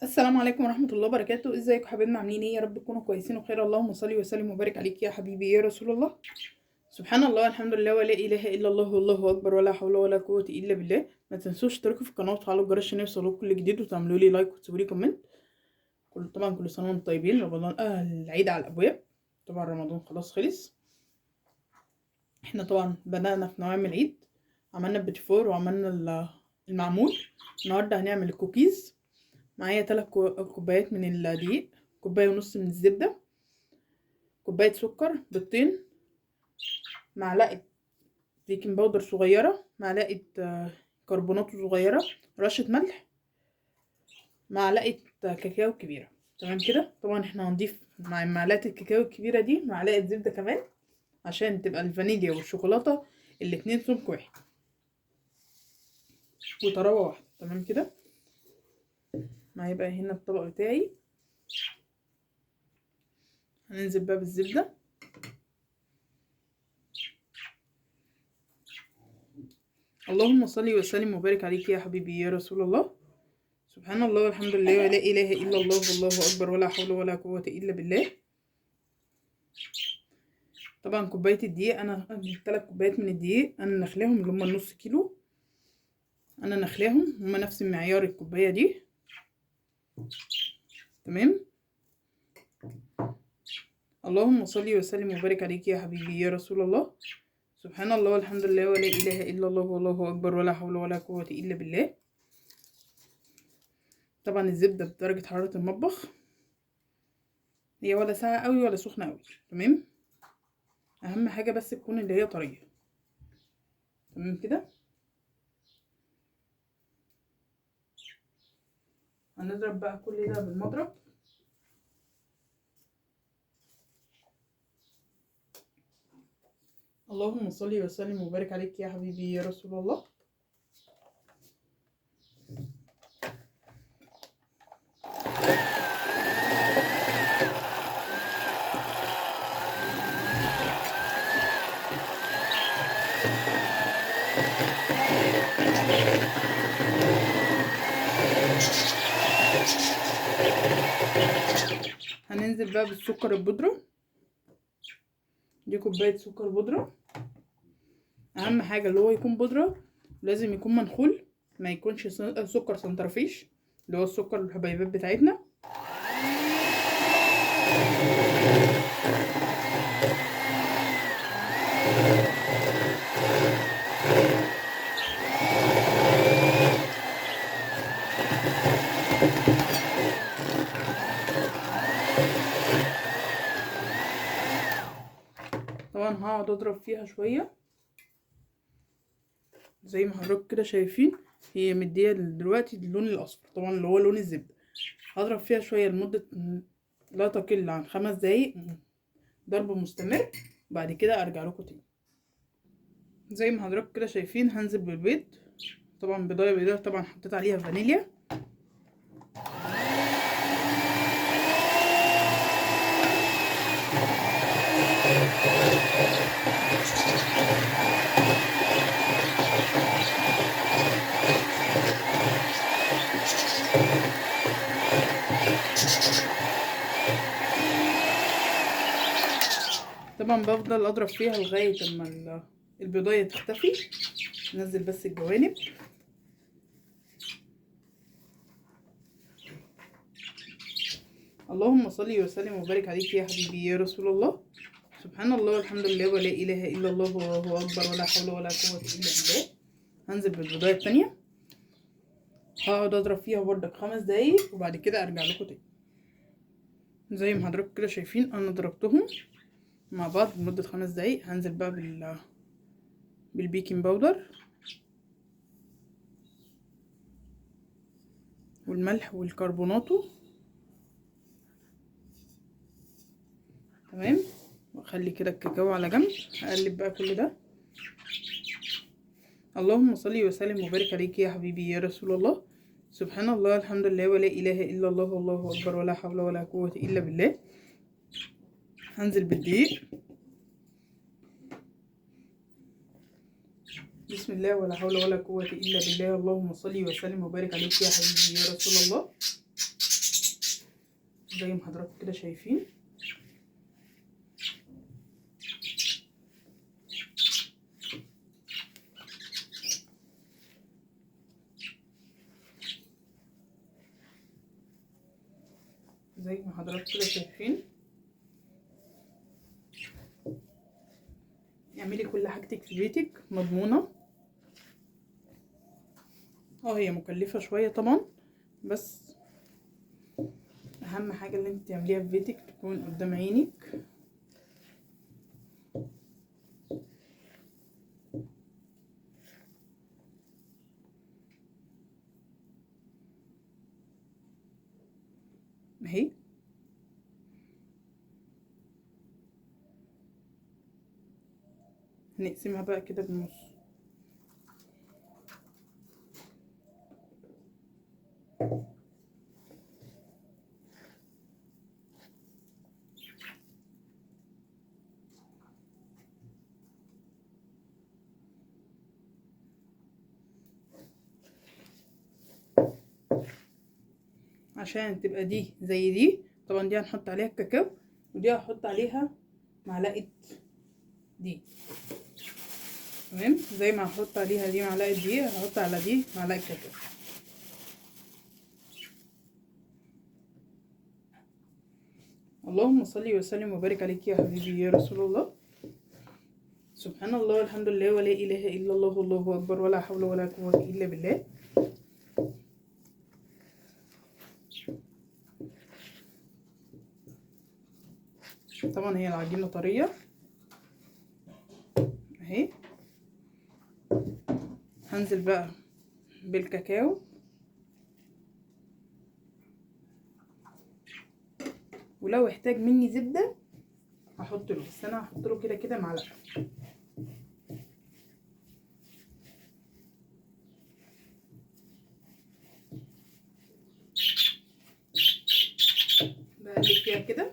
السلام عليكم ورحمة الله وبركاته. ازيكم حبايبنا؟ عاملين ايه؟ يا رب تكونوا كويسين وخير. اللهم صل وسلم وبارك عليك يا حبيبي يا رسول الله. سبحان الله الحمد لله ولا اله الا الله والله اكبر ولا حول ولا قوة الا بالله. ما تنسوش تشتركوا في القناة وتفعلوا الجرس عشان يوصلوا كل جديد وتعملوا لي لايك وتسيبوا لي كومنت. كل سنة وانتم طيبين. رمضان العيد على الابواب. طبعا رمضان خلاص خلص. احنا طبعا بدأنا في نوام العيد. عملنا البيتي وعملنا المعمول. النهارده هنعمل الكوكيز. معايا 3 كوبايات من الدقيق، كوباية ونص من الزبدة، كوباية سكر، بيضتين، معلقة بيكنج باودر صغيرة، معلقة كربونات صغيرة، رشة ملح، معلقة كاكاو كبيرة. تمام كده. طبعا احنا هنضيف مع معلقة الكاكاو الكبيرة دي معلقة زبدة كمان عشان تبقى الفانيليا والشوكولاتة الاتنين سمك واحد وطراوة واحدة. تمام كده. معايا بقى هنا الطبق بتاعي. هننزل بقى بالزبدة. اللهم صل وسلم وبارك عليك يا حبيبي يا رسول الله. سبحان الله والحمد لله ولا اله الا الله والله اكبر ولا حول ولا قوة الا بالله. طبعا كوباية الدقيق، انا 3 كوبايات من الدقيق انا نخلاهم اللي هما النص كيلو. انا نخلاهم هما نفس معيار الكوباية دي. تمام. اللهم صل وسلم وبارك عليك يا حبيبي يا رسول الله. سبحان الله والحمد لله ولا اله الا الله والله اكبر ولا حول ولا قوة الا بالله. طبعا الزبدة بدرجة حرارة المطبخ، هي ولا ساقعة قوي ولا سخنة قوي. تمام. اهم حاجة بس تكون اللي هي طرية. تمام كده. هنضرب بقى كل ده بالمضرب. اللهم صل وسلم وبارك عليك يا حبيبي يا رسول الله. هننزل بقى بالسكر البودرة. دي كوباية سكر بودرة. اهم حاجة اللي هو يكون بودرة، لازم يكون منخول، ما يكونش سكر سنترفيش اللي هو السكر الحبيبات بتاعتنا. طبعا هقعد اضرب فيها شوية زي ما حضرتك كده شايفين. هي مدية دلوقتي اللون الاصفر طبعا اللي هو لون الزبدة. هضرب فيها شوية لمدة لا تقل عن 5 دقايق ضرب مستمر. بعد كده ارجع لكم تاني. زي ما حضرتك كده شايفين هنزل بالبيض. طبعا بيضايه طبعا حطيت عليها فانيليا. طبعا بفضل اضرب فيها لغايه اما البيضايه تختفي. ننزل بس الجوانب. اللهم صل وسلم وبارك عليك يا حبيبي يا رسول الله. سبحان الله والحمد لله ولا اله الا الله والله اكبر ولا حول ولا قوه الا بالله. هنزل بالبيضايه التانية. هقعد اضرب فيها بردك 5 دقايق وبعد كده ارجع لكم تاني. زي ما حضرتك كده شايفين انا ضربتهم مع بعض لمده 5 دقايق. هنزل بقى بالبيكنج باودر والملح والكربوناتو. تمام. واخلي كده الكاكاو على جنب. هقلب بقى كل ده. اللهم صل وسلم وبارك عليك يا حبيبي يا رسول الله. سبحان الله الحمد لله ولا اله الا الله والله اكبر ولا حول ولا قوه الا بالله. هنزل بالدقيق. بسم الله ولا حول ولا قوه الا بالله. اللهم صل وسلم وبارك عليك يا حبيبي يا رسول الله. زي ما حضراتكم كده شايفين. زي ما حضراتكم كده شايفين. اعملي كل حاجتك في بيتك مضمونة. هي مكلفة شوية طبعا، بس اهم حاجة اللي انت تعمليها في بيتك تكون قدام عينك. اهي هنقسمها بقى كده بالنص. عشان تبقى دي زي دي، طبعا دي هنحط عليها الكاكاو، ودي هحط عليها معلقة دي. تمام، زي ما هحط عليها دي معلقة دي هحط على دي معلقة كاكاو. اللهم صل وسلم وبارك عليك يا حبيبي يا رسول الله. سبحان الله والحمد لله ولا اله الا الله والله اكبر ولا حول ولا قوة الا بالله. طبعا هي العجينة طرية اهي. هنزل بقى بالكاكاو، ولو احتاج مني زبدة هحط له، بس انا هحط له كده كده معلقة. بقلب فيها كده.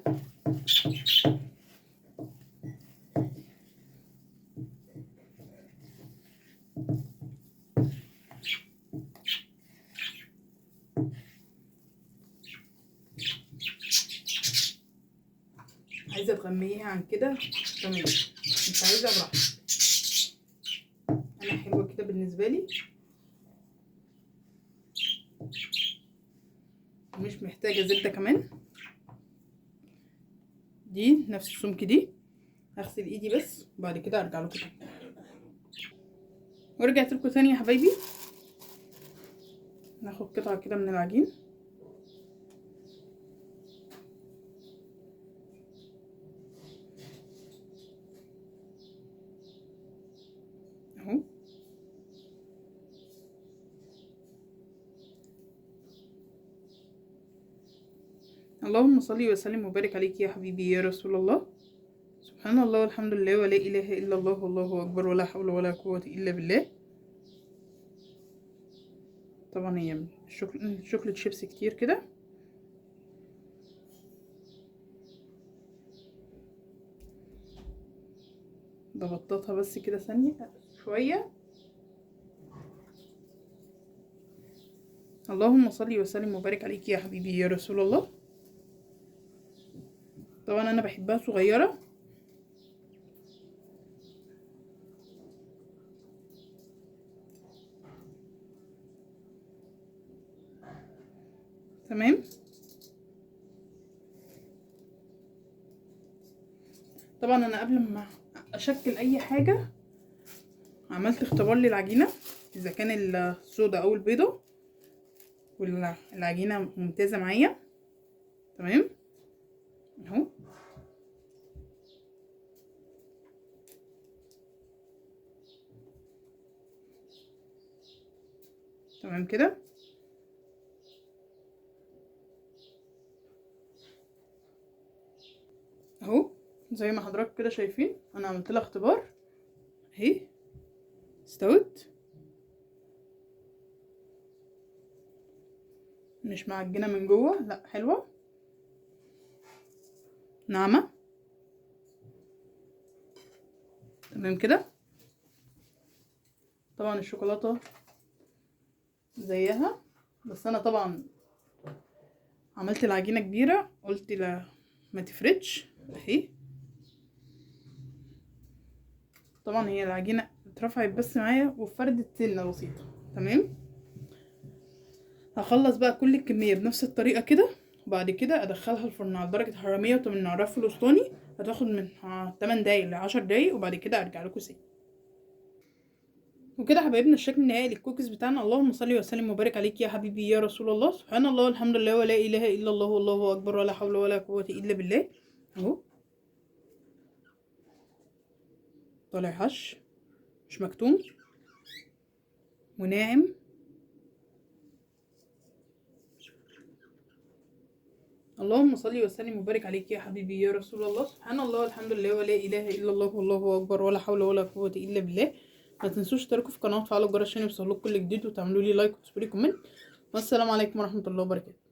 عايزه تغميها عن كده تمام، مش عايزه براحتك. انا حلوه كده بالنسبه لي، مش محتاجه زبده كمان. دي نفس السمك دي. هغسل ايدي بس وبعد كده ارجع لكم تاني. ورجعت لكم تاني يا حبايبي. ناخد قطعه كده من العجين اهو. اللهم صل وسلم وبارك عليك يا حبيبي يا رسول الله. سبحان الله والحمد لله ولا اله الا الله والله اكبر ولا حول ولا قوه الا بالله. طبعا هي شوكليت شيبس كتير كده. ببططها بس كده ثانيه شويه. اللهم صل وسلم وبارك عليك يا حبيبي يا رسول الله. طبعا انا بحبها صغيره. تمام. طبعا انا قبل ما اشكل اي حاجه عملت اختبار للعجينه اذا كان الصودا او البيضه، والعجينه ممتازه معايا. تمام اهو. تمام كده اهو. زي ما حضراتكم كده شايفين انا عملت لها اختبار اهي. استوت، مش معجنه من جوه، لا حلوه ناعمه. تمام كده. طبعا الشوكولاته زيها، بس انا طبعا عملت العجينة كبيرة، قلت لا ما تفردش اهي. طبعا هي العجينة اترفعت بس معايا وفردت سنة بسيطة. تمام. هخلص بقى كل الكمية بنفس الطريقة كده، وبعد كده ادخلها الفرن على درجة حرارة 180 على الرف الوسطاني. هتاخد من 8 دقايق ل 10 دقايق، وبعد كده ارجع لكم تاني. وكده حبايبنا الشكل النهائي للكوكيز بتاعنا. اللهم صل وسلم وبارك عليك يا حبيبي يا رسول الله. سبحان الله والحمد لله ولا اله الا الله والله اكبر ولا حول ولا قوة الا بالله. اهو طالع هش، مش مكتوم وناعم. اللهم صل وسلم وبارك عليك يا حبيبي يا رسول الله. سبحان الله والحمد لله ولا اله الا الله والله اكبر ولا حول ولا قوة الا بالله. ما تنسوش تشتركوا في القناه وتفعلوا الجرس عشان يوصلكوا كل جديد، وتعملوا لي لايك وتسيبوا لي كومنت. والسلام عليكم ورحمة الله وبركاته.